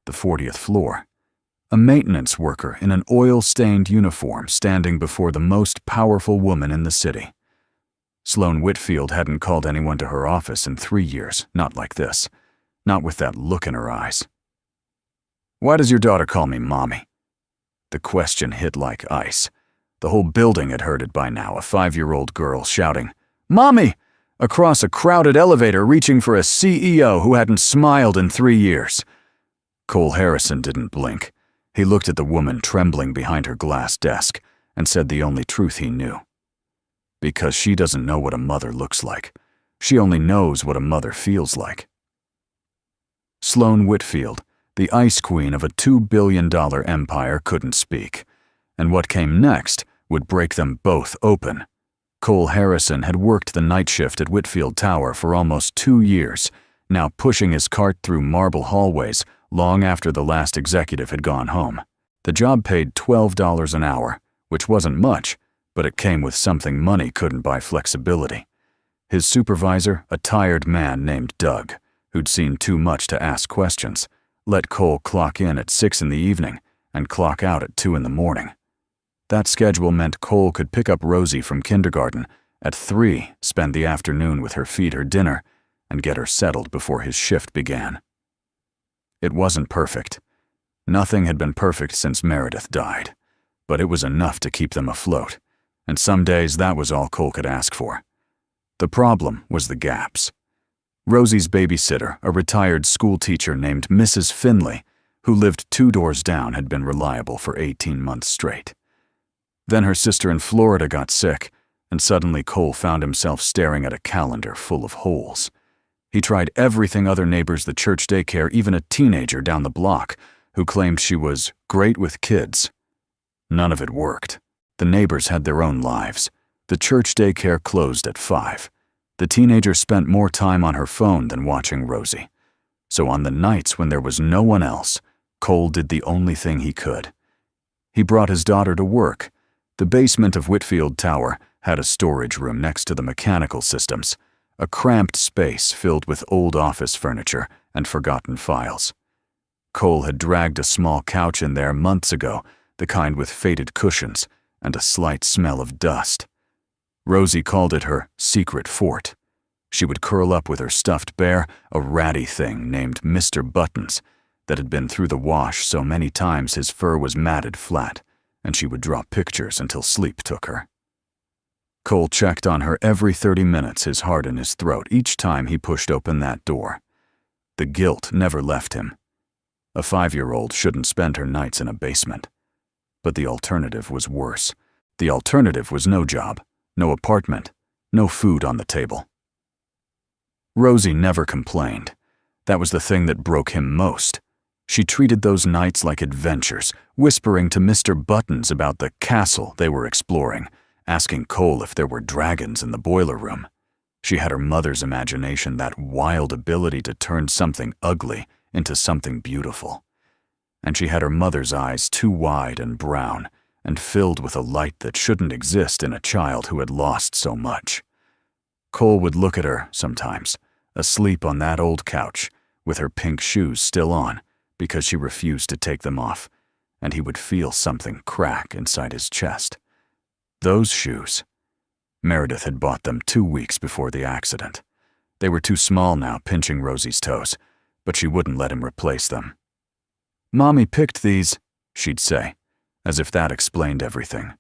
the 40th floor. A maintenance worker in an oil-stained uniform standing before the most powerful woman in the city. Sloane Whitfield hadn't called anyone to her office in 3 years, not like this. Not with that look in her eyes. "Why does your daughter call me Mommy?" The question hit like ice. The whole building had heard it by now, a 5-year-old girl shouting, "Mommy!" across a crowded elevator reaching for a CEO who hadn't smiled in 3 years. Cole Harrison didn't blink. He looked at the woman trembling behind her glass desk and said the only truth he knew. Because she doesn't know what a mother looks like. She only knows what a mother feels like. Sloane Whitfield, the ice queen of a $2 billion empire, couldn't speak. And what came next would break them both open. Cole Harrison had worked the night shift at Whitfield Tower for almost 2 years, now pushing his cart through marble hallways long after the last executive had gone home. The job paid $12 an hour, which wasn't much, but it came with something money couldn't buy: flexibility. His supervisor, a tired man named Doug, who'd seen too much to ask questions, let Cole clock in at 6 in the evening and clock out at 2 in the morning. That schedule meant Cole could pick up Rosie from kindergarten at 3, spend the afternoon with her, feed her dinner, and get her settled before his shift began. It wasn't perfect. Nothing had been perfect since Meredith died, but it was enough to keep them afloat, and some days that was all Cole could ask for. The problem was the gaps. Rosie's babysitter, a retired school teacher named Mrs. Finley, who lived 2 doors down, had been reliable for 18 months straight. Then her sister in Florida got sick, and suddenly Cole found himself staring at a calendar full of holes. He tried everything: other neighbors, the church daycare, even a teenager down the block who claimed she was great with kids. None of it worked. The neighbors had their own lives. The church daycare closed at 5. The teenager spent more time on her phone than watching Rosie. So on the nights when there was no one else, Cole did the only thing he could. He brought his daughter to work. The basement of Whitfield Tower had a storage room next to the mechanical systems, a cramped space filled with old office furniture and forgotten files. Cole had dragged a small couch in there months ago, the kind with faded cushions and a slight smell of dust. Rosie called it her secret fort. She would curl up with her stuffed bear, a ratty thing named Mr. Buttons that had been through the wash so many times his fur was matted flat, and she would draw pictures until sleep took her. Cole checked on her every 30 minutes, his heart in his throat, each time he pushed open that door. The guilt never left him. A 5-year-old shouldn't spend her nights in a basement. But the alternative was worse. The alternative was no job, no apartment, no food on the table. Rosie never complained. That was the thing that broke him most. She treated those nights like adventures, whispering to Mr. Buttons about the castle they were exploring, asking Cole if there were dragons in the boiler room. She had her mother's imagination, that wild ability to turn something ugly into something beautiful. And she had her mother's eyes, too wide and brown, and filled with a light that shouldn't exist in a child who had lost so much. Cole would look at her sometimes, asleep on that old couch, with her pink shoes still on, because she refused to take them off, and he would feel something crack inside his chest. Those shoes. Meredith had bought them 2 weeks before the accident. They were too small now, pinching Rosie's toes, but she wouldn't let him replace them. "Mommy picked these," she'd say, as if that explained everything.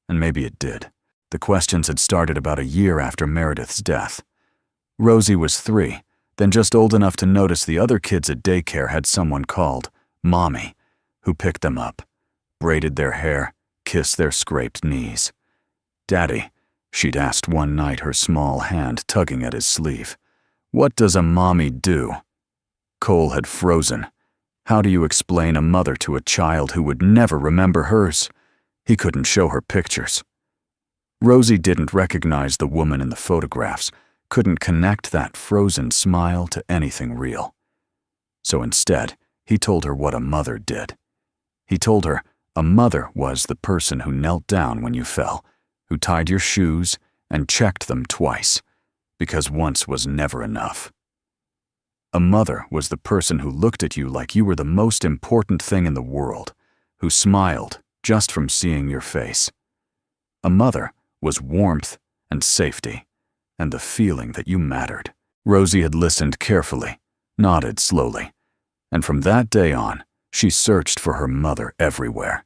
And maybe it did. The questions had started about a year after Meredith's death. Rosie was 3, then just old enough to notice the other kids at daycare had someone called Mommy, who picked them up, braided their hair, kissed their scraped knees. "Daddy," she'd asked one night, her small hand tugging at his sleeve, "what does a mommy do?" Cole had frozen. How do you explain a mother to a child who would never remember hers? He couldn't show her pictures. Rosie didn't recognize the woman in the photographs, couldn't connect that frozen smile to anything real. So instead, he told her what a mother did. He told her a mother was the person who knelt down when you fell, who tied your shoes and checked them twice, because once was never enough. A mother was the person who looked at you like you were the most important thing in the world, who smiled just from seeing your face. A mother was warmth and safety, and the feeling that you mattered. Rosie had listened carefully, nodded slowly, and from that day on, she searched for her mother everywhere.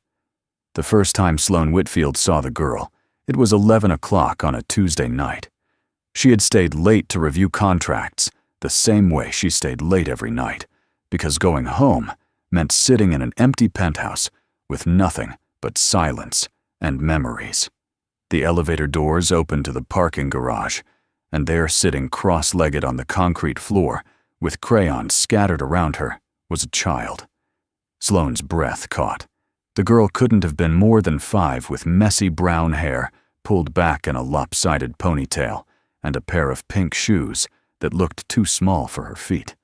The first time Sloane Whitfield saw the girl, it was 11 o'clock on a Tuesday night. She had stayed late to review contracts, the same way she stayed late every night, because going home meant sitting in an empty penthouse with nothing but silence and memories. The elevator doors opened to the parking garage, and there, sitting cross-legged on the concrete floor, with crayons scattered around her, was a child. Sloane's breath caught. The girl couldn't have been more than 5, with messy brown hair pulled back in a lopsided ponytail and a pair of pink shoes that looked too small for her feet.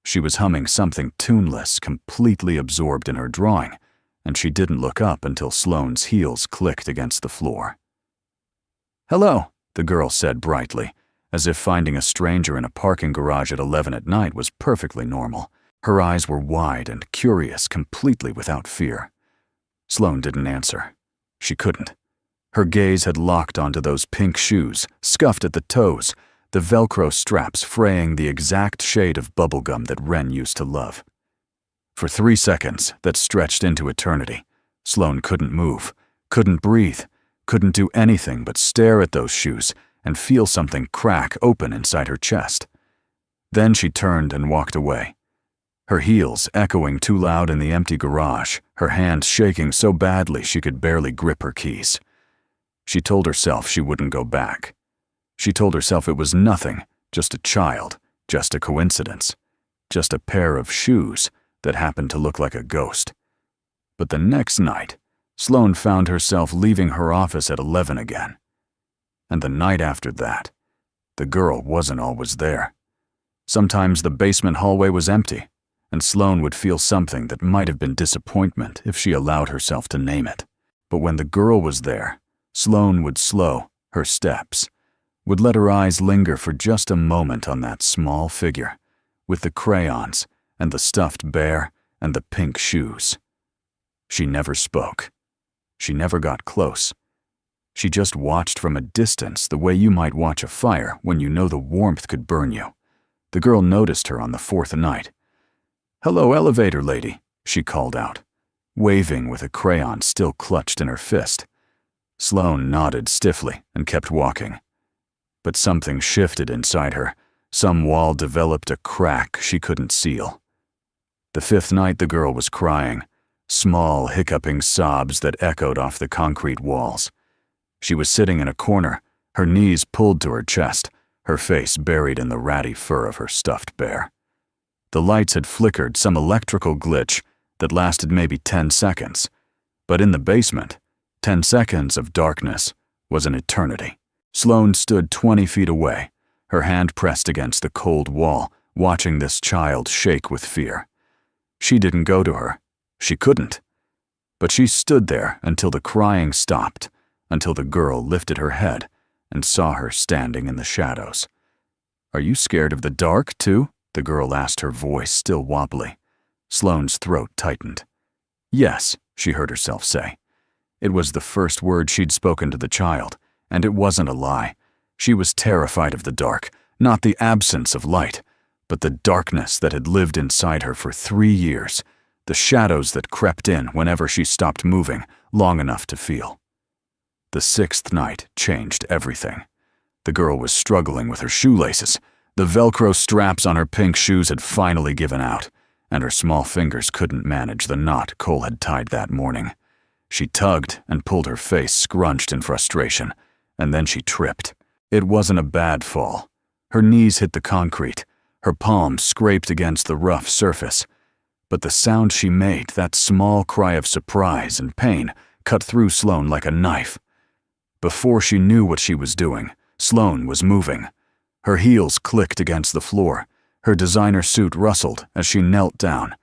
She was humming something tuneless, completely absorbed in her drawing, and she didn't look up until Sloane's heels clicked against the floor. "Hello," the girl said brightly, as if finding a stranger in a parking garage at 11 at night was perfectly normal. Her eyes were wide and curious, completely without fear. Sloane didn't answer. She couldn't. Her gaze had locked onto those pink shoes, scuffed at the toes, the Velcro straps fraying the exact shade of bubblegum that Wren used to love. For 3 seconds that stretched into eternity, Sloane couldn't move, couldn't breathe, couldn't do anything but stare at those shoes and feel something crack open inside her chest. Then she turned and walked away. Her heels echoing too loud in the empty garage, her hands shaking so badly she could barely grip her keys. She told herself she wouldn't go back. She told herself it was nothing, just a child, just a coincidence, just a pair of shoes that happened to look like a ghost. But the next night, Sloane found herself leaving her office at 11 again. And the night after that, the girl wasn't always there. Sometimes the basement hallway was empty, and Sloane would feel something that might have been disappointment if she allowed herself to name it. But when the girl was there, Sloane would slow her steps, would let her eyes linger for just a moment on that small figure, with the crayons and the stuffed bear and the pink shoes. She never spoke. She never got close. She just watched from a distance, the way you might watch a fire when you know the warmth could burn you. The girl noticed her on the 4th night. "Hello, elevator lady," she called out, waving with a crayon still clutched in her fist. Sloane nodded stiffly and kept walking. But something shifted inside her. Some wall developed a crack she couldn't seal. The 5th night the girl was crying, small hiccuping sobs that echoed off the concrete walls. She was sitting in a corner, her knees pulled to her chest, her face buried in the ratty fur of her stuffed bear. The lights had flickered, some electrical glitch that lasted maybe 10 seconds. But in the basement, 10 seconds of darkness was an eternity. Sloane stood 20 feet away, her hand pressed against the cold wall, watching this child shake with fear. She didn't go to her. She couldn't. But she stood there until the crying stopped, until the girl lifted her head and saw her standing in the shadows. "Are you scared of the dark, too?" the girl asked, her voice still wobbly. Sloane's throat tightened. "Yes," she heard herself say. It was the first word she'd spoken to the child, and it wasn't a lie. She was terrified of the dark, not the absence of light, but the darkness that had lived inside her for 3 years, the shadows that crept in whenever she stopped moving long enough to feel. The 6th night changed everything. The girl was struggling with her shoelaces. The Velcro straps on her pink shoes had finally given out, and her small fingers couldn't manage the knot Cole had tied that morning. She tugged and pulled, her face scrunched in frustration, and then she tripped. It wasn't a bad fall. Her knees hit the concrete, her palms scraped against the rough surface. But the sound she made, that small cry of surprise and pain, cut through Sloane like a knife. Before she knew what she was doing, Sloane was moving. Her heels clicked against the floor, her designer suit rustled as she knelt down,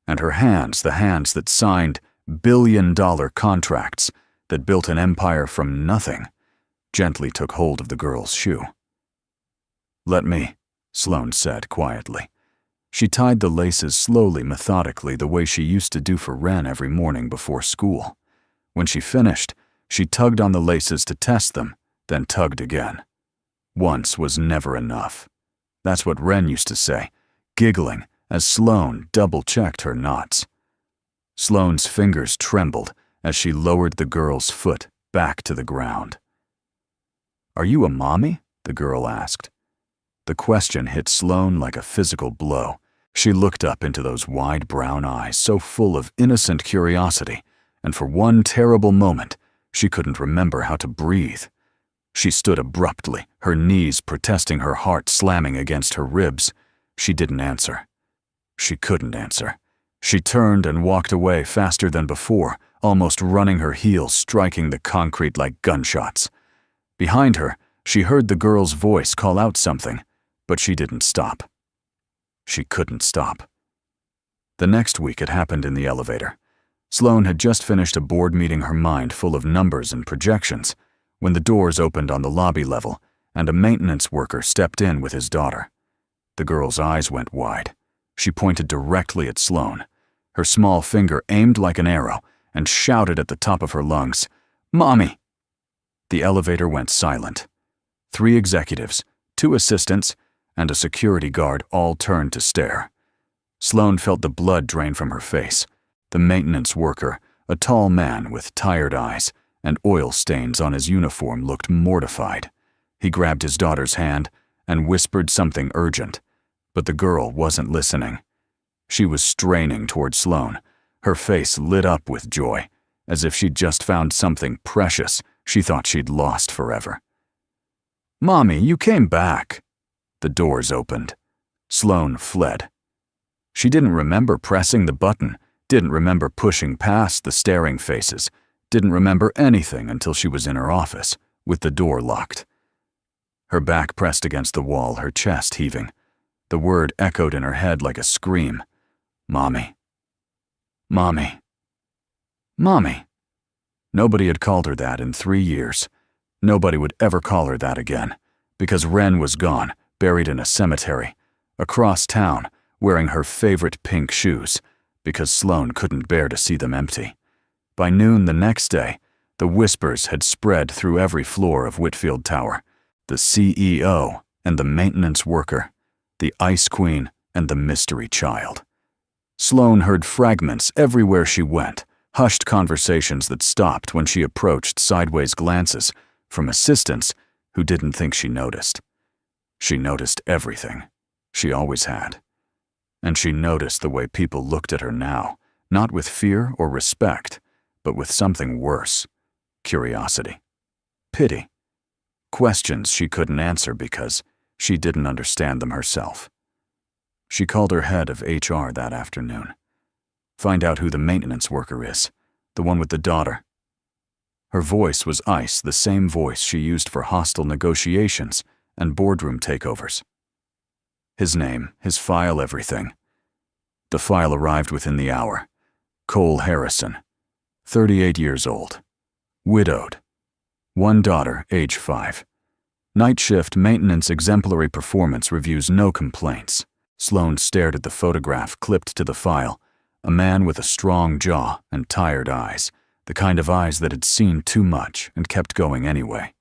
and her hands, the hands that signed billion-dollar contracts, that built an empire from nothing, gently took hold of the girl's shoe. "Let me," Sloane said quietly. She tied the laces slowly, methodically, the way she used to do for Ren every morning before school. When she finished, she tugged on the laces to test them, then tugged again. Once was never enough. That's what Ren used to say, giggling as Sloane double-checked her knots. Sloane's fingers trembled as she lowered the girl's foot back to the ground. "Are you a mommy?" the girl asked. The question hit Sloane like a physical blow. She looked up into those wide brown eyes so full of innocent curiosity, and for one terrible moment, she couldn't remember how to breathe. She stood abruptly, her knees protesting, her heart slamming against her ribs. She didn't answer. She couldn't answer. She turned and walked away faster than before, almost running, her heels striking the concrete like gunshots. Behind her, she heard the girl's voice call out something, but she didn't stop. She couldn't stop. The next week it happened in the elevator. Sloane had just finished a board meeting, her mind full of numbers and projections, when the doors opened on the lobby level and a maintenance worker stepped in with his daughter. The girl's eyes went wide. She pointed directly at Sloane, her small finger aimed like an arrow, and shouted at the top of her lungs, "Mommy!" The elevator went silent. 3 executives, 2 assistants, and a security guard all turned to stare. Sloane felt the blood drain from her face. The maintenance worker, a tall man with tired eyes and oil stains on his uniform, looked mortified. He grabbed his daughter's hand and whispered something urgent, but the girl wasn't listening. She was straining toward Sloane, her face lit up with joy, as if she'd just found something precious she thought she'd lost forever. "Mommy, you came back." The doors opened. Sloane fled. She didn't remember pressing the button, didn't remember pushing past the staring faces, didn't remember anything until she was in her office, with the door locked. Her back pressed against the wall, her chest heaving. The word echoed in her head like a scream. "Mommy. Mommy. Mommy." Nobody had called her that in 3 years. Nobody would ever call her that again, because Ren was gone, buried in a cemetery, across town, wearing her favorite pink shoes, because Sloane couldn't bear to see them empty. By noon the next day, the whispers had spread through every floor of Whitfield Tower. The CEO and the maintenance worker, the Ice Queen and the mystery child. Sloane heard fragments everywhere she went, hushed conversations that stopped when she approached, sideways glances from assistants who didn't think she noticed. She noticed everything. She always had. And she noticed the way people looked at her now, not with fear or respect, but with something worse: curiosity, pity, questions she couldn't answer because she didn't understand them herself. She called her head of HR that afternoon. Find out who the maintenance worker is, the one with the daughter. Her voice was ice, the same voice she used for hostile negotiations and boardroom takeovers. His name, his file, everything. The file arrived within the hour. Cole Harrison, 38 years old, widowed, 1 daughter, age 5. Night shift maintenance, exemplary performance reviews, no complaints. Sloane stared at the photograph clipped to the file, a man with a strong jaw and tired eyes, the kind of eyes that had seen too much and kept going anyway.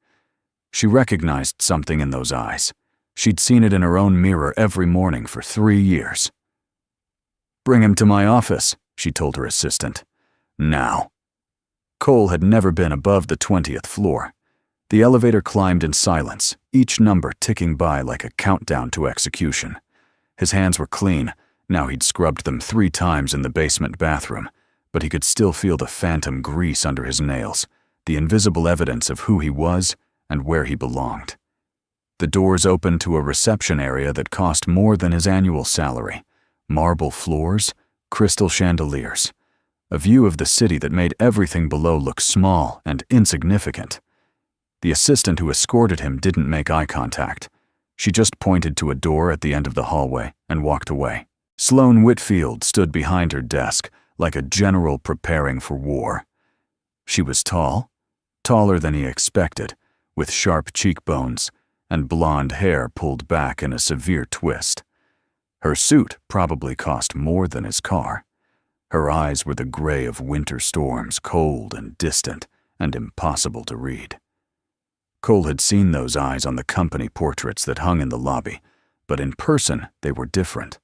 She recognized something in those eyes. She'd seen it in her own mirror every morning for 3 years. "Bring him to my office," she told her assistant. "Now." Cole had never been above the 20th floor. The elevator climbed in silence, each number ticking by like a countdown to execution. His hands were clean. Now he'd scrubbed them 3 times in the basement bathroom, but he could still feel the phantom grease under his nails, the invisible evidence of who he was and where he belonged. The doors opened to a reception area that cost more than his annual salary. Marble floors, crystal chandeliers, a view of the city that made everything below look small and insignificant. The assistant who escorted him didn't make eye contact. She just pointed to a door at the end of the hallway and walked away. Sloane Whitfield stood behind her desk like a general preparing for war. She was tall, taller than he expected, with sharp cheekbones and blonde hair pulled back in a severe twist. Her suit probably cost more than his car. Her eyes were the gray of winter storms, cold and distant and impossible to read. Cole had seen those eyes on the company portraits that hung in the lobby, but in person they were different.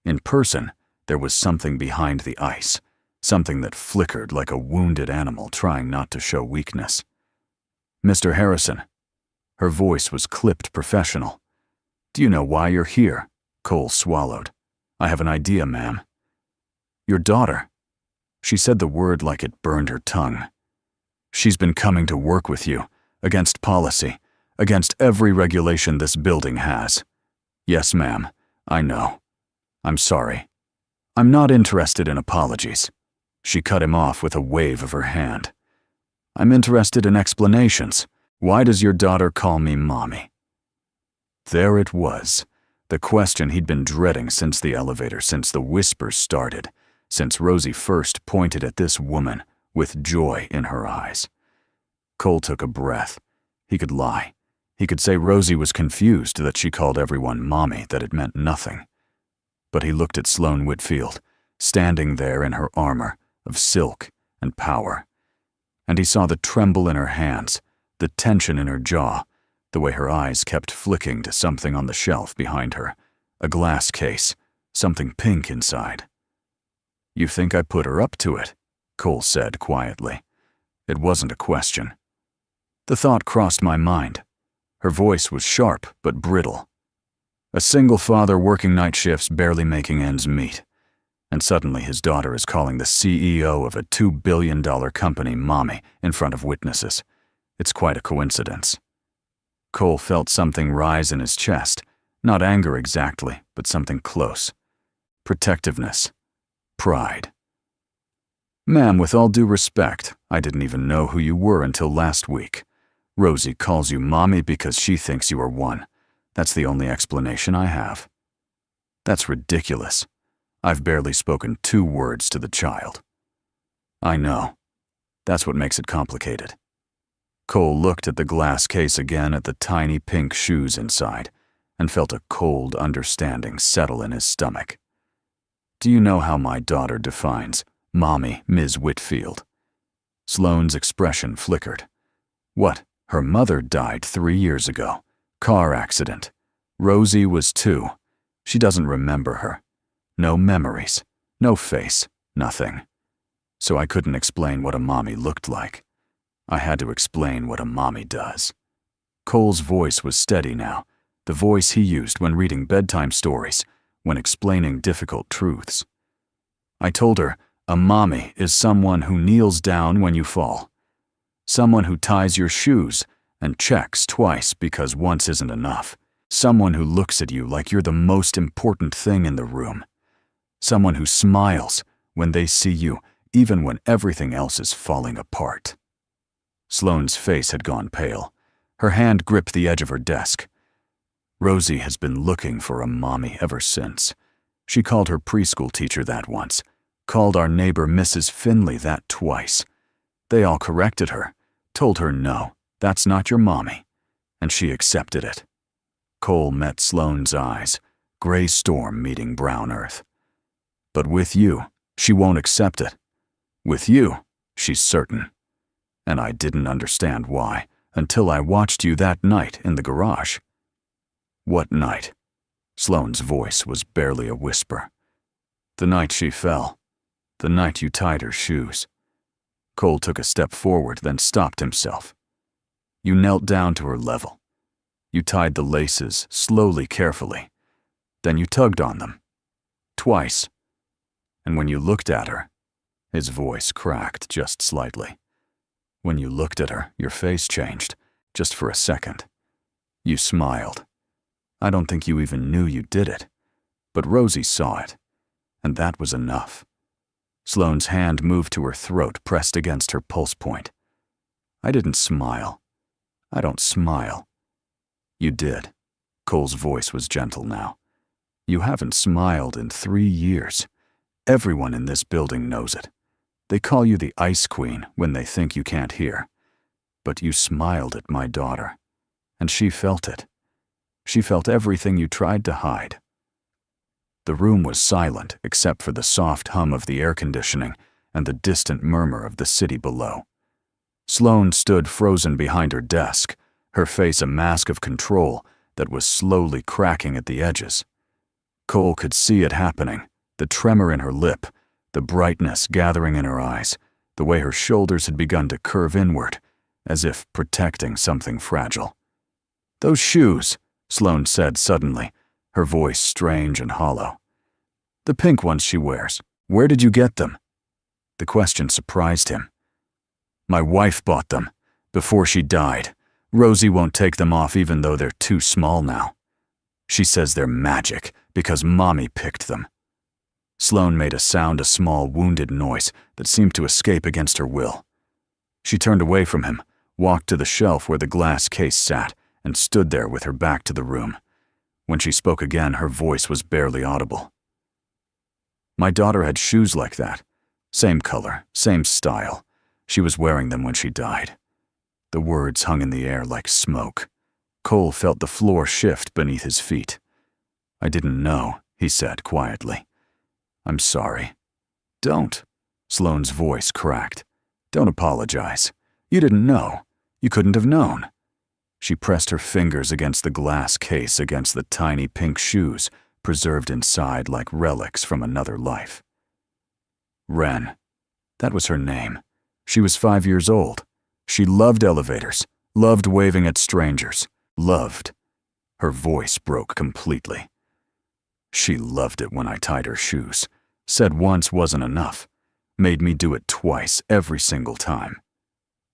In person, there was something behind the ice, something that flickered like a wounded animal trying not to show weakness. "Mr. Harrison." Her voice was clipped professional. "Do you know why you're here?" Cole swallowed. "I have an idea, ma'am." "Your daughter." She said the word like it burned her tongue. "She's been coming to work with you, against policy, against every regulation this building has." "Yes, ma'am, I know. I'm sorry. I'm not interested in apologies." She cut him off with a wave of her hand. "I'm interested in explanations. Why does your daughter call me Mommy?" There it was, the question he'd been dreading since the elevator, since the whispers started, since Rosie first pointed at this woman with joy in her eyes. Cole took a breath. He could lie. He could say Rosie was confused that she called everyone Mommy, that it meant nothing. But he looked at Sloane Whitfield, standing there in her armor of silk and power, and he saw the tremble in her hands, the tension in her jaw, the way her eyes kept flicking to something on the shelf behind her, a glass case, something pink inside. "You think I put her up to it?" Cole said quietly. It wasn't a question. The thought crossed my mind. Her voice was sharp but brittle. A single father working night shifts, barely making ends meet. And suddenly his daughter is calling the CEO of a $2 billion company Mommy in front of witnesses. It's quite a coincidence. Cole felt something rise in his chest, not anger exactly, but something close. Protectiveness. Pride. "Ma'am, with all due respect, I didn't even know who you were until last week. Rosie calls you Mommy because she thinks you are one. That's the only explanation I have." "That's ridiculous. I've barely spoken 2 words to the child." "I know. That's what makes it complicated." Cole looked at the glass case again, at the tiny pink shoes inside, and felt a cold understanding settle in his stomach. "Do you know how my daughter defines Mommy, Ms. Whitfield?" Sloane's expression flickered. "What? Her mother died 3 years ago. Car accident. Rosie was 2. She doesn't remember her. No memories. No face. Nothing. So I couldn't explain what a mommy looked like. I had to explain what a mommy does." Cole's voice was steady now, the voice he used when reading bedtime stories, when explaining difficult truths. "I told her, a mommy is someone who kneels down when you fall. Someone who ties your shoes and checks twice because once isn't enough. Someone who looks at you like you're the most important thing in the room. Someone who smiles when they see you, even when everything else is falling apart." Sloane's face had gone pale. Her hand gripped the edge of her desk. "Rosie has been looking for a mommy ever since. She called her preschool teacher that once, called our neighbor Mrs. Finley that twice. They all corrected her, told her no, that's not your mommy, and she accepted it." Cole met Sloane's eyes, gray storm meeting brown earth. "But with you, she won't accept it. With you, she's certain. And I didn't understand why until I watched you that night in the garage." "What night?" Sloane's voice was barely a whisper. "The night she fell. The night you tied her shoes." Cole took a step forward, then stopped himself. "You knelt down to her level. You tied the laces slowly, carefully. Then you tugged on them. Twice. And when you looked at her," his voice cracked just slightly. "When you looked at her, your face changed, just for a second. You smiled. I don't think you even knew you did it. But Rosie saw it. And that was enough." Sloane's hand moved to her throat, pressed against her pulse point. "I didn't smile. I don't smile." "You did." Cole's voice was gentle now. "You haven't smiled in 3 years. Everyone in this building knows it. They call you the Ice Queen when they think you can't hear. But you smiled at my daughter. And she felt it. She felt everything you tried to hide." The room was silent except for the soft hum of the air conditioning and the distant murmur of the city below. Sloane stood frozen behind her desk, her face a mask of control that was slowly cracking at the edges. Cole could see it happening, the tremor in her lip, the brightness gathering in her eyes, the way her shoulders had begun to curve inward, as if protecting something fragile. "Those shoes," Sloane said suddenly, her voice strange and hollow. "The pink ones she wears. Where did you get them?" The question surprised him. "My wife bought them, before she died. Rosie won't take them off even though they're too small now. She says they're magic because Mommy picked them." Sloane made a small wounded noise that seemed to escape against her will. She turned away from him, walked to the shelf where the glass case sat, and stood there with her back to the room. When she spoke again, her voice was barely audible. "My daughter had shoes like that. Same color, same style. She was wearing them when she died." The words hung in the air like smoke. Cole felt the floor shift beneath his feet. "I didn't know," he said quietly. "I'm sorry." "Don't." Sloane's voice cracked. "Don't apologize. You didn't know. You couldn't have known." She pressed her fingers against the glass case against the tiny pink shoes, preserved inside like relics from another life. Wren. That was her name. She was 5 years old. She loved elevators, loved waving at strangers, loved. Her voice broke completely. "She loved it when I tied her shoes. Said once wasn't enough. Made me do it twice, every single time."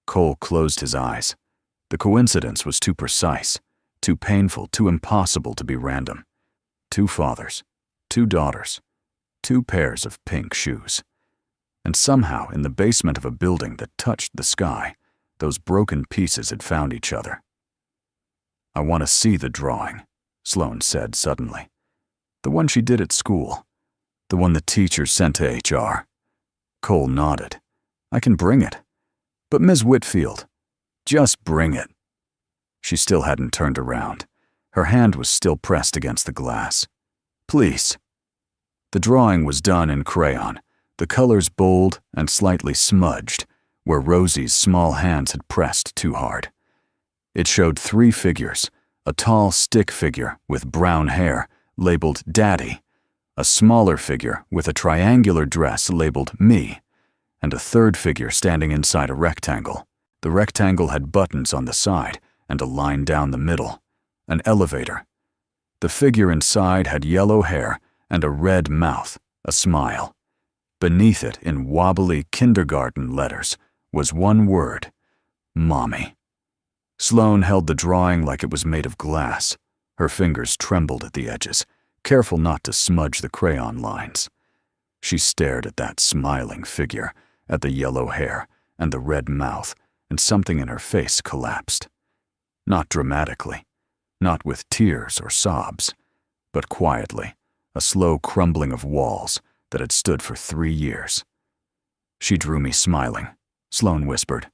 Cole closed his eyes. The coincidence was too precise, too painful, too impossible to be random. 2 fathers, 2 daughters, 2 pairs of pink shoes. And somehow, in the basement of a building that touched the sky, those broken pieces had found each other. "I want to see the drawing," Sloane said suddenly. "The one she did at school. The one the teacher sent to HR." Cole nodded. "I can bring it. But Ms. Whitfield, just bring it." She still hadn't turned around. Her hand was still pressed against the glass. "Please." The drawing was done in crayon, the colors bold and slightly smudged, where Rosie's small hands had pressed too hard. It showed 3 figures, a tall stick figure with brown hair, labeled Daddy, a smaller figure with a triangular dress labeled Me, and a third figure standing inside a rectangle. The rectangle had buttons on the side and a line down the middle. An elevator. The figure inside had yellow hair and a red mouth, a smile. Beneath it, in wobbly kindergarten letters, was one word: Mommy. Sloane held the drawing like it was made of glass. Her fingers trembled at the edges, careful not to smudge the crayon lines. She stared at that smiling figure, at the yellow hair and the red mouth, and something in her face collapsed. Not dramatically, not with tears or sobs, but quietly, a slow crumbling of walls that had stood for 3 years. "She drew me smiling," Sloane whispered.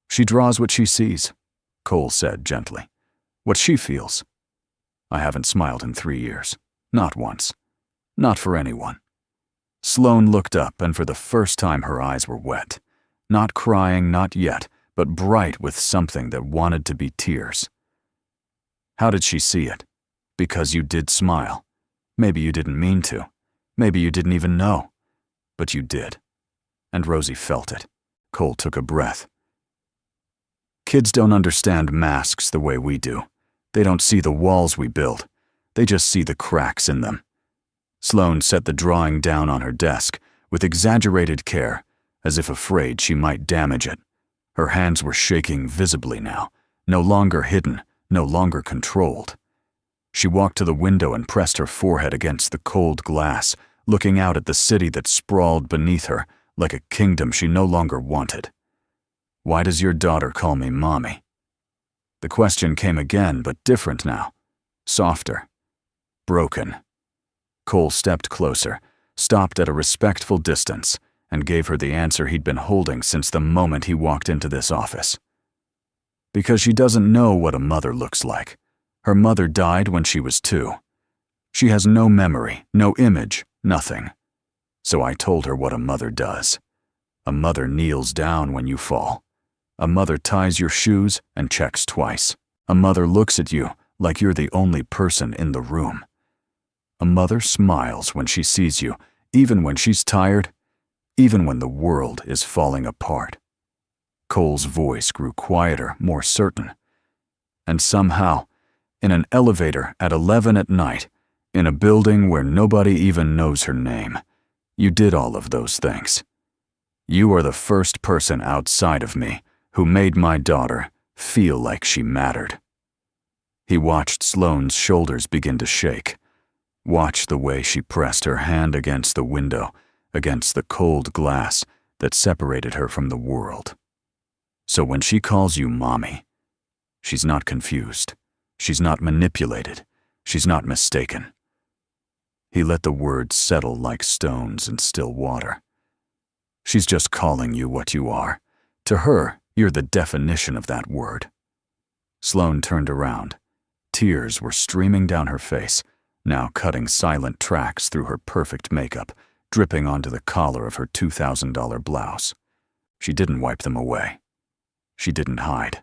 "She draws what she sees," Cole said gently. "What she feels." "I haven't smiled in 3 years. Not once. Not for anyone." Sloane looked up, and for the first time her eyes were wet. Not crying, not yet, but bright with something that wanted to be tears. "How did she see it? Because you did smile. Maybe you didn't mean to. Maybe you didn't even know. But you did. And Rosie felt it." Cole took a breath. "Kids don't understand masks the way we do. They don't see the walls we build. They just see the cracks in them." Sloane set the drawing down on her desk with exaggerated care, as if afraid she might damage it. Her hands were shaking visibly now, no longer hidden, no longer controlled. She walked to the window and pressed her forehead against the cold glass, looking out at the city that sprawled beneath her like a kingdom she no longer wanted. "Why does your daughter call me Mommy?" The question came again, but different now. Softer. Broken. Cole stepped closer, stopped at a respectful distance, and gave her the answer he'd been holding since the moment he walked into this office. "Because she doesn't know what a mother looks like. Her mother died when she was 2. She has no memory, no image, nothing. So I told her what a mother does. A mother kneels down when you fall. A mother ties your shoes and checks twice. A mother looks at you like you're the only person in the room. A mother smiles when she sees you, even when she's tired, even when the world is falling apart. Cole's voice grew quieter, more certain. And somehow, in an elevator at 11 at night, in a building where nobody even knows her name, you did all of those things. You are the first person outside of me who made my daughter feel like she mattered. He watched Sloane's shoulders begin to shake, watched the way she pressed her hand against the window, against the cold glass that separated her from the world. So when she calls you mommy, she's not confused. She's not manipulated. She's not mistaken. He let the words settle like stones in still water. She's just calling you what you are. To her, you're the definition of that word. Sloane turned around. Tears were streaming down her face, now cutting silent tracks through her perfect makeup, dripping onto the collar of her $2,000 blouse. She didn't wipe them away. She didn't hide.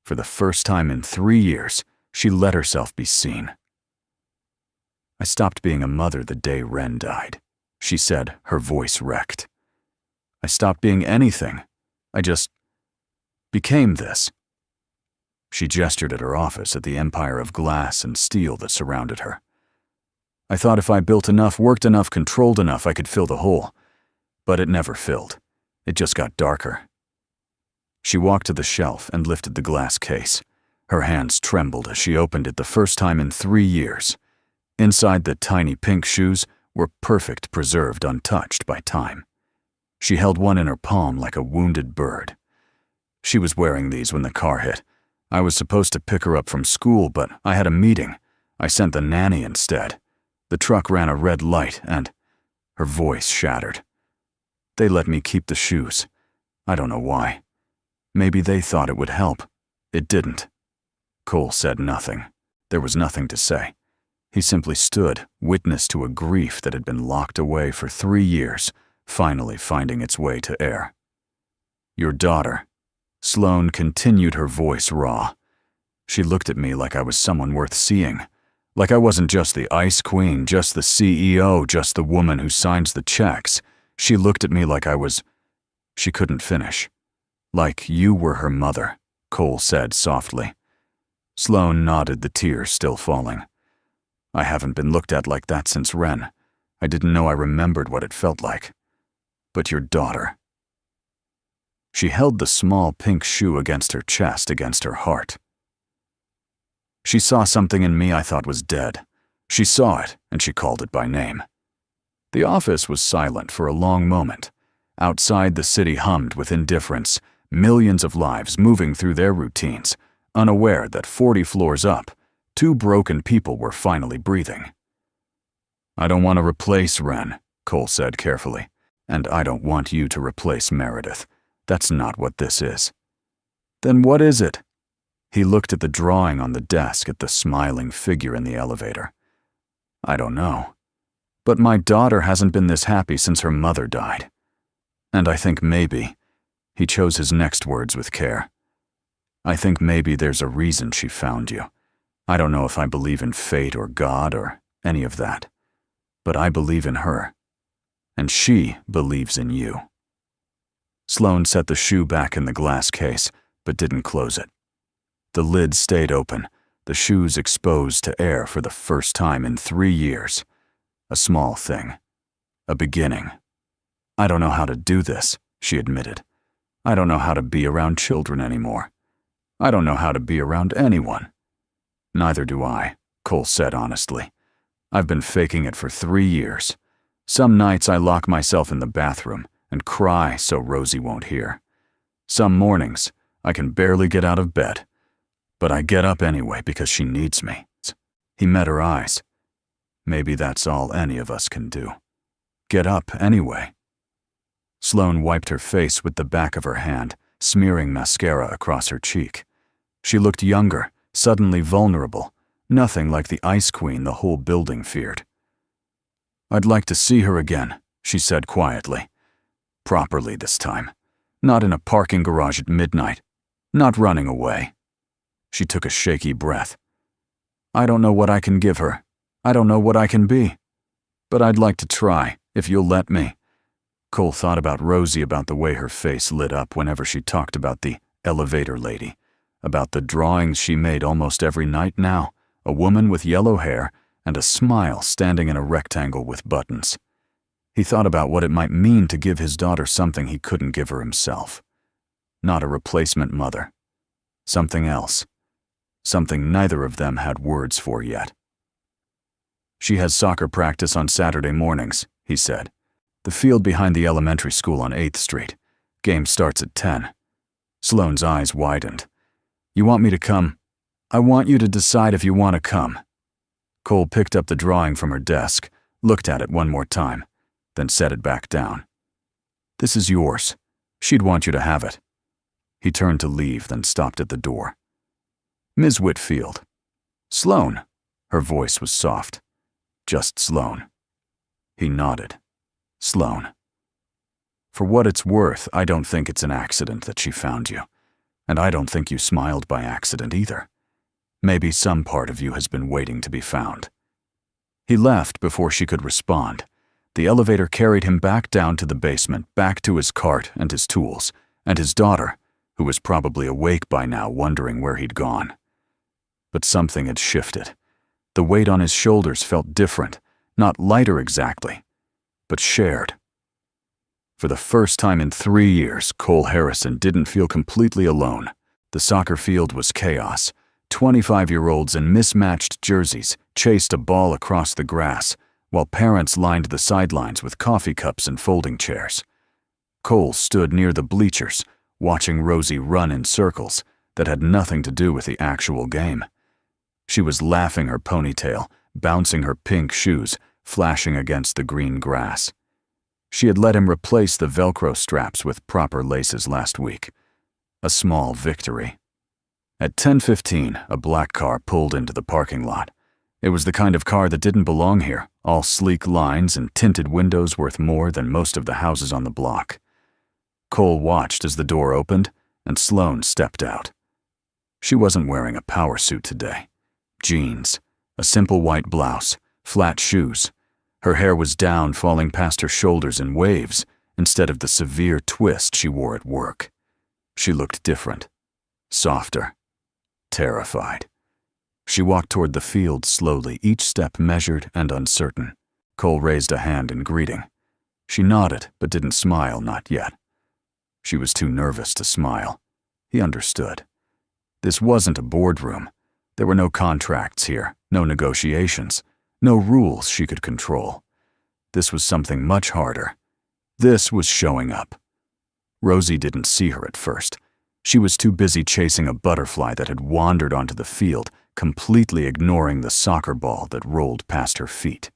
For the first time in 3 years, she let herself be seen. I stopped being a mother the day Ren died, she said, her voice wrecked. I stopped being anything. I just became this. She gestured at her office, at the empire of glass and steel that surrounded her. I thought if I built enough, worked enough, controlled enough, I could fill the hole. But it never filled. It just got darker. She walked to the shelf and lifted the glass case. Her hands trembled as she opened it the first time in 3 years. Inside the tiny pink shoes were perfect, preserved, untouched by time. She held one in her palm like a wounded bird. She was wearing these when the car hit. I was supposed to pick her up from school, but I had a meeting. I sent the nanny instead. The truck ran a red light and her voice shattered. They let me keep the shoes. I don't know why. Maybe they thought it would help. It didn't. Cole said nothing. There was nothing to say. He simply stood, witness to a grief that had been locked away for 3 years, finally finding its way to air. Your daughter. Sloane continued, her voice raw. She looked at me like I was someone worth seeing. Like I wasn't just the ice queen, just the CEO, just the woman who signs the checks. She looked at me like I was... She couldn't finish. Like you were her mother, Cole said softly. Sloane nodded, the tears still falling. I haven't been looked at like that since Ren. I didn't know I remembered what it felt like. But your daughter. She held the small pink shoe against her chest, against her heart. She saw something in me I thought was dead. She saw it, and she called it by name. The office was silent for a long moment. Outside, the city hummed with indifference, millions of lives moving through their routines, unaware that 40 floors up, 2 broken people were finally breathing. I don't want to replace Ren, Cole said carefully, and I don't want you to replace Meredith. That's not what this is. Then what is it? He looked at the drawing on the desk, at the smiling figure in the elevator. I don't know. But my daughter hasn't been this happy since her mother died. And I think maybe, he chose his next words with care, I think maybe there's a reason she found you. I don't know if I believe in fate or God or any of that, but I believe in her, and she believes in you. Sloane set the shoe back in the glass case, but didn't close it. The lid stayed open, the shoes exposed to air for the first time in 3 years. A small thing. A beginning. I don't know how to do this, she admitted. I don't know how to be around children anymore. I don't know how to be around anyone. Neither do I, Cole said honestly. I've been faking it for 3 years. Some nights I lock myself in the bathroom and cry so Rosie won't hear. Some mornings, I can barely get out of bed. But I get up anyway because she needs me. He met her eyes. Maybe that's all any of us can do. Get up anyway. Sloane wiped her face with the back of her hand, smearing mascara across her cheek. She looked younger, suddenly vulnerable, Nothing like the Ice Queen the whole building feared. "I'd like to see her again," she said quietly. Properly this time. Not in a parking garage at midnight. Not running away. She took a shaky breath. "I don't know what I can give her. I don't know what I can be. But I'd like to try, if you'll let me." Cole thought about Rosie, about the way her face lit up whenever she talked about the elevator lady, about the drawings she made almost every night now, a woman with yellow hair and a smile standing in a rectangle with buttons. He thought about what it might mean to give his daughter something he couldn't give her himself. Not a replacement mother. Something else. Something neither of them had words for yet. "She has soccer practice on Saturday mornings," he said. "The field behind the elementary school on 8th Street. Game starts at 10. Sloane's eyes widened. "You want me to come? I want you to decide if you want to come." Cole picked up the drawing from her desk, looked at it one more time, then set it back down. "This is yours. She'd want you to have it." He turned to leave, then stopped at the door. "Ms. Whitfield." "Sloane." Her voice was soft. "Just Sloane." He nodded. "Sloane. For what it's worth, I don't think it's an accident that she found you. And I don't think you smiled by accident either. Maybe some part of you has been waiting to be found." He left before she could respond. The elevator carried him back down to the basement, back to his cart and his tools, and his daughter, who was probably awake by now, wondering where he'd gone. But something had shifted. The weight on his shoulders felt different, not lighter exactly, but shared. For the first time in 3 years, Cole Harrison didn't feel completely alone. The soccer field was chaos. 25-year-olds in mismatched jerseys chased a ball across the grass, while parents lined the sidelines with coffee cups and folding chairs. Cole stood near the bleachers, watching Rosie run in circles that had nothing to do with the actual game. She was laughing her ponytail, bouncing her pink shoes, flashing against the green grass. She had let him replace the Velcro straps with proper laces last week. A small victory. At 10:15, a black car pulled into the parking lot. It was the kind of car that didn't belong here, all sleek lines and tinted windows worth more than most of the houses on the block. Cole watched as the door opened, and Sloane stepped out. She wasn't wearing a power suit today. Jeans, a simple white blouse, flat shoes. Her hair was down, falling past her shoulders in waves, instead of the severe twist she wore at work. She looked different, softer, terrified. She walked toward the field slowly, each step measured and uncertain. Cole raised a hand in greeting. She nodded, but didn't smile, not yet. She was too nervous to smile. He understood. This wasn't a boardroom. There were no contracts here, no negotiations, no rules she could control. This was something much harder. This was showing up. Rosie didn't see her at first. She was too busy chasing a butterfly that had wandered onto the field, completely ignoring the soccer ball that rolled past her feet.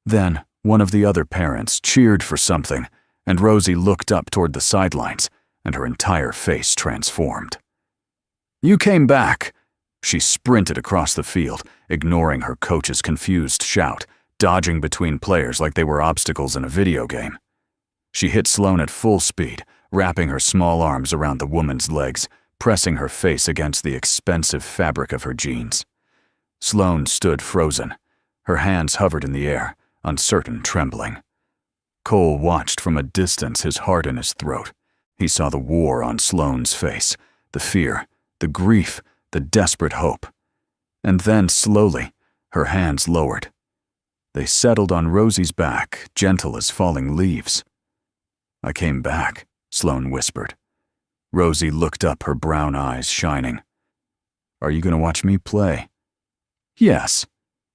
Then, one of the other parents cheered for something, and Rosie looked up toward the sidelines, and her entire face transformed. "You came back!" She sprinted across the field, ignoring her coach's confused shout, dodging between players like they were obstacles in a video game. She hit Sloane at full speed, wrapping her small arms around the woman's legs, pressing her face against the expensive fabric of her jeans. Sloane stood frozen. Her hands hovered in the air, uncertain, trembling. Cole watched from a distance, his heart in his throat. He saw the war on Sloane's face, the fear, the grief, the desperate hope. And then, slowly, her hands lowered. They settled on Rosie's back, gentle as falling leaves. "I came back," Sloane whispered. Rosie looked up, her brown eyes shining. "Are you going to watch me play?" "Yes."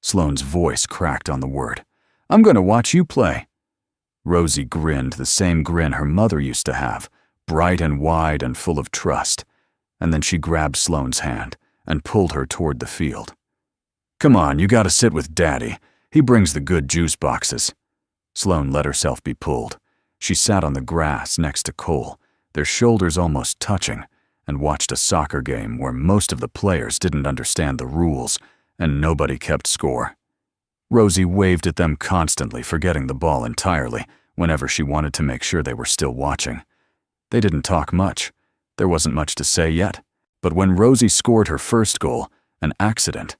Sloane's voice cracked on the word. "I'm going to watch you play." Rosie grinned, the same grin her mother used to have, bright and wide and full of trust. And then she grabbed Sloane's hand and pulled her toward the field. "Come on, you gotta sit with Daddy. He brings the good juice boxes." Sloane let herself be pulled. She sat on the grass next to Cole, their shoulders almost touching, and watched a soccer game where most of the players didn't understand the rules and nobody kept score. Rosie waved at them constantly, forgetting the ball entirely whenever she wanted to make sure they were still watching. They didn't talk much. There wasn't much to say yet. But when Rosie scored her first goal, an accident.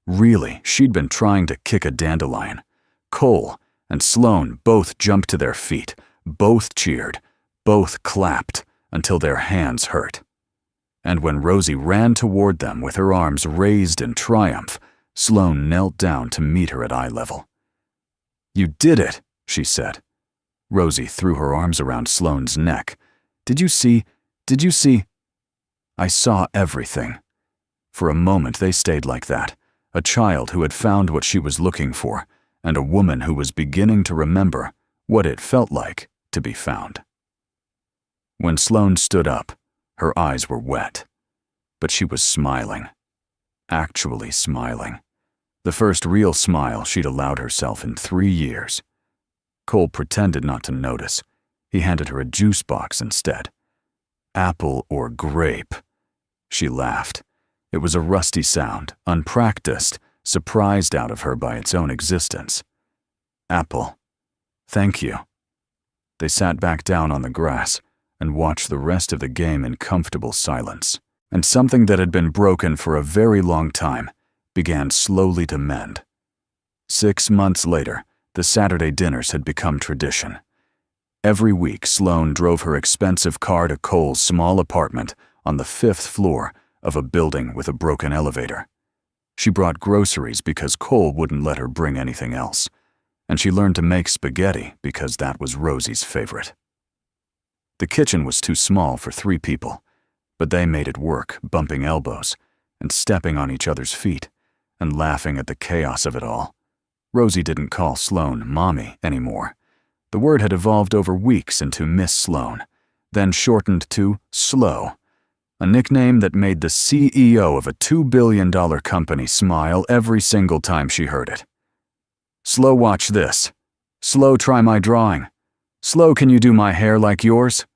Really, she'd been trying to kick a dandelion. Cole and Sloane both jumped to their feet, both cheered, both clapped until their hands hurt. And when Rosie ran toward them with her arms raised in triumph, Sloane knelt down to meet her at eye level. "You did it," she said. Rosie threw her arms around Sloane's neck. Did you see? I saw everything." For a moment they stayed like that, a child who had found what she was looking for, and a woman who was beginning to remember what it felt like to be found. When Sloane stood up, her eyes were wet, but she was smiling. Actually smiling. The first real smile she'd allowed herself in 3 years. Cole pretended not to notice. He handed her a juice box instead. "Apple or grape?" She laughed. It was a rusty sound, unpracticed, surprised out of her by its own existence. "Apple. Thank you." They sat back down on the grass and watched the rest of the game in comfortable silence. And something that had been broken for a very long time began slowly to mend. 6 months later, the Saturday dinners had become tradition. Every week, Sloane drove her expensive car to Cole's small apartment on the 5th floor of a building with a broken elevator. She brought groceries because Cole wouldn't let her bring anything else, and she learned to make spaghetti because that was Rosie's favorite. The kitchen was too small for 3 people, but they made it work, bumping elbows and stepping on each other's feet and laughing at the chaos of it all. Rosie didn't call Sloane Mommy anymore. The word had evolved over weeks into Miss Sloane, then shortened to Slow, a nickname that made the CEO of a $2 billion company smile every single time she heard it. "Slow, watch this. Slow, try my drawing. Slow, can you do my hair like yours?"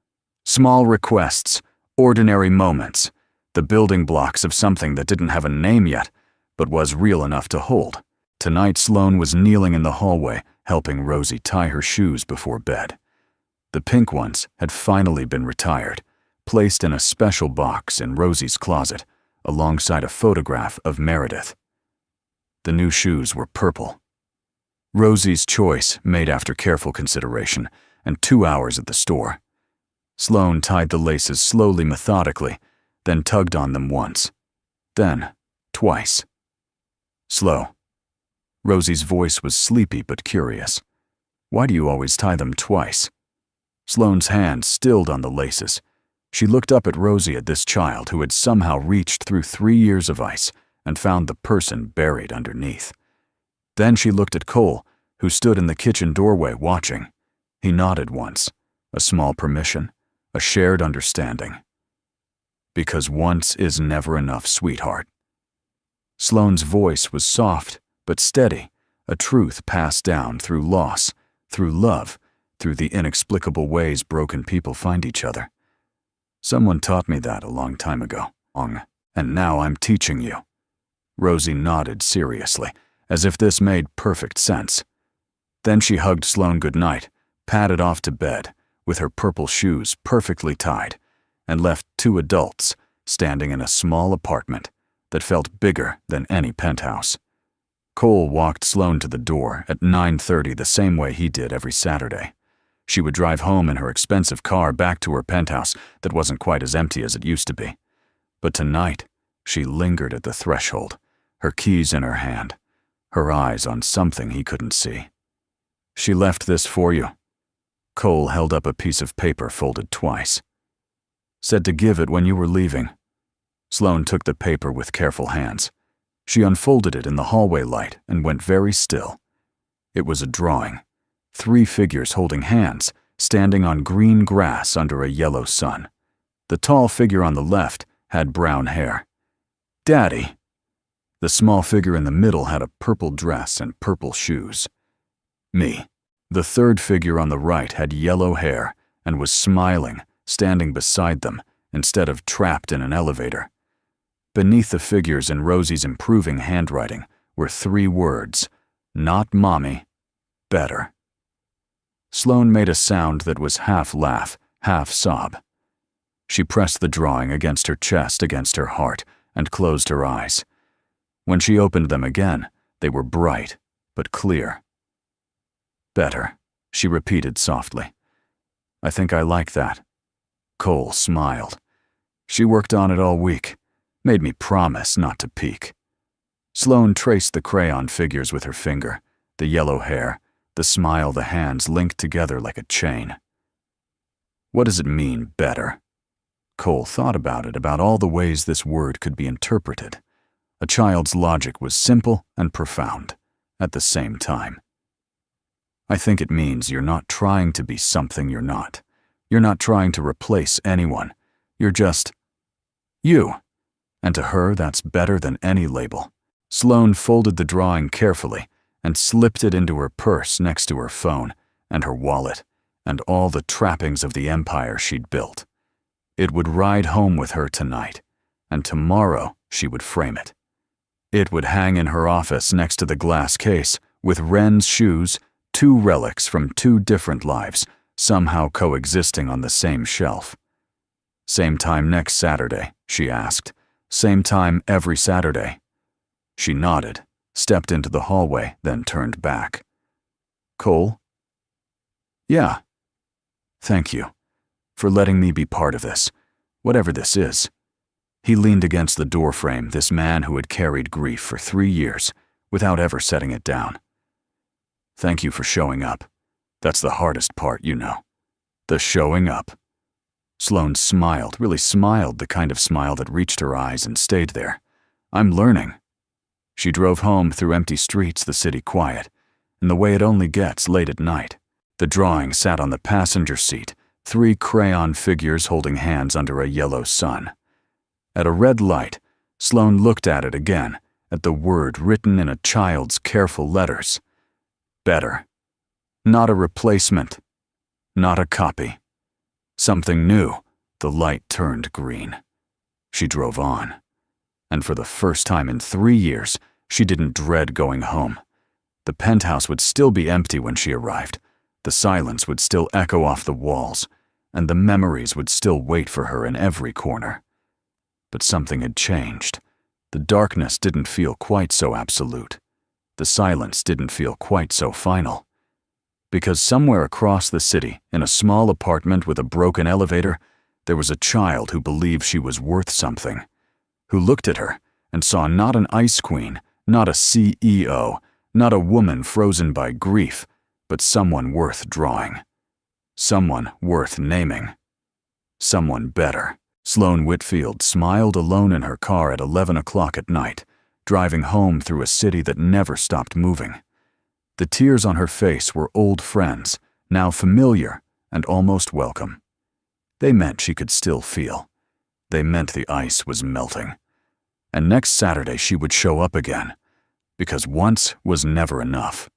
Small requests, ordinary moments, the building blocks of something that didn't have a name yet, but was real enough to hold. Tonight, Sloane was kneeling in the hallway, helping Rosie tie her shoes before bed. The pink ones had finally been retired, placed in a special box in Rosie's closet, alongside a photograph of Meredith. The new shoes were purple. Rosie's choice made after careful consideration and 2 hours at the store. Sloane tied the laces slowly, methodically, then tugged on them once. Then, twice. "Slow." Rosie's voice was sleepy but curious. "Why do you always tie them twice?" Sloane's hand stilled on the laces. She looked up at Rosie, at this child who had somehow reached through 3 years of ice and found the person buried underneath. Then she looked at Cole, who stood in the kitchen doorway watching. He nodded once, a small permission, a shared understanding. "Because once is never enough, sweetheart." Sloane's voice was soft but steady, a truth passed down through loss, through love, through the inexplicable ways broken people find each other. "Someone taught me that a long time ago, and now I'm teaching you." Rosie nodded seriously, as if this made perfect sense. Then she hugged Sloane goodnight, padded off to bed, with her purple shoes perfectly tied, and left 2 adults standing in a small apartment that felt bigger than any penthouse. Cole walked Sloane to the door at 9:30 the same way he did every Saturday. She would drive home in her expensive car back to her penthouse that wasn't quite as empty as it used to be. But tonight, she lingered at the threshold, her keys in her hand, her eyes on something he couldn't see. "She left this for you." Cole held up a piece of paper folded twice. "Said to give it when you were leaving." Sloane took the paper with careful hands. She unfolded it in the hallway light and went very still. It was a drawing. 3 figures holding hands, standing on green grass under a yellow sun. The tall figure on the left had brown hair. "Daddy." The small figure in the middle had a purple dress and purple shoes. "Me." The third figure on the right had yellow hair and was smiling, standing beside them, instead of trapped in an elevator. Beneath the figures in Rosie's improving handwriting were 3 words: not mommy, better. Sloane made a sound that was half laugh, half sob. She pressed the drawing against her chest, against her heart, and closed her eyes. When she opened them again, they were bright, but clear. Better, she repeated softly. I think I like that. Cole smiled. She worked on it all week, made me promise not to peek. Sloane traced the crayon figures with her finger, the yellow hair, the smile, the hands linked together like a chain. What does it mean, better? Cole thought about it, about all the ways this word could be interpreted. A child's logic was simple and profound at the same time. I think it means you're not trying to be something you're not. You're not trying to replace anyone. You're just you. And to her, that's better than any label. Sloane folded the drawing carefully and slipped it into her purse next to her phone and her wallet and all the trappings of the empire she'd built. It would ride home with her tonight, and tomorrow she would frame it. It would hang in her office next to the glass case with Wren's shoes, 2 relics from 2 different lives, somehow coexisting on the same shelf. Same time next Saturday, she asked. Same time every Saturday. She nodded, stepped into the hallway, then turned back. Cole? Yeah. Thank you for letting me be part of this, whatever this is. He leaned against the doorframe, this man who had carried grief for 3 years without ever setting it down. Thank you for showing up. That's the hardest part, you know. The showing up. Sloane smiled, really smiled, the kind of smile that reached her eyes and stayed there. I'm learning. She drove home through empty streets, the city quiet, in the way it only gets late at night. The drawing sat on the passenger seat, 3 crayon figures holding hands under a yellow sun. At a red light, Sloane looked at it again, at the word written in a child's careful letters. Better. Not a replacement. Not a copy. Something new. The light turned green. She drove on. And for the first time in 3 years, she didn't dread going home. The penthouse would still be empty when she arrived. The silence would still echo off the walls, and the memories would still wait for her in every corner. But something had changed. The darkness didn't feel quite so absolute. The silence didn't feel quite so final. Because somewhere across the city, in a small apartment with a broken elevator, there was a child who believed she was worth something, who looked at her and saw not an ice queen, not a CEO, not a woman frozen by grief, but someone worth drawing. Someone worth naming. Someone better. Sloane Whitfield smiled alone in her car at 11 o'clock at night, driving home through a city that never stopped moving. The tears on her face were old friends, now familiar and almost welcome. They meant she could still feel. They meant the ice was melting. And next Saturday she would show up again, because once was never enough.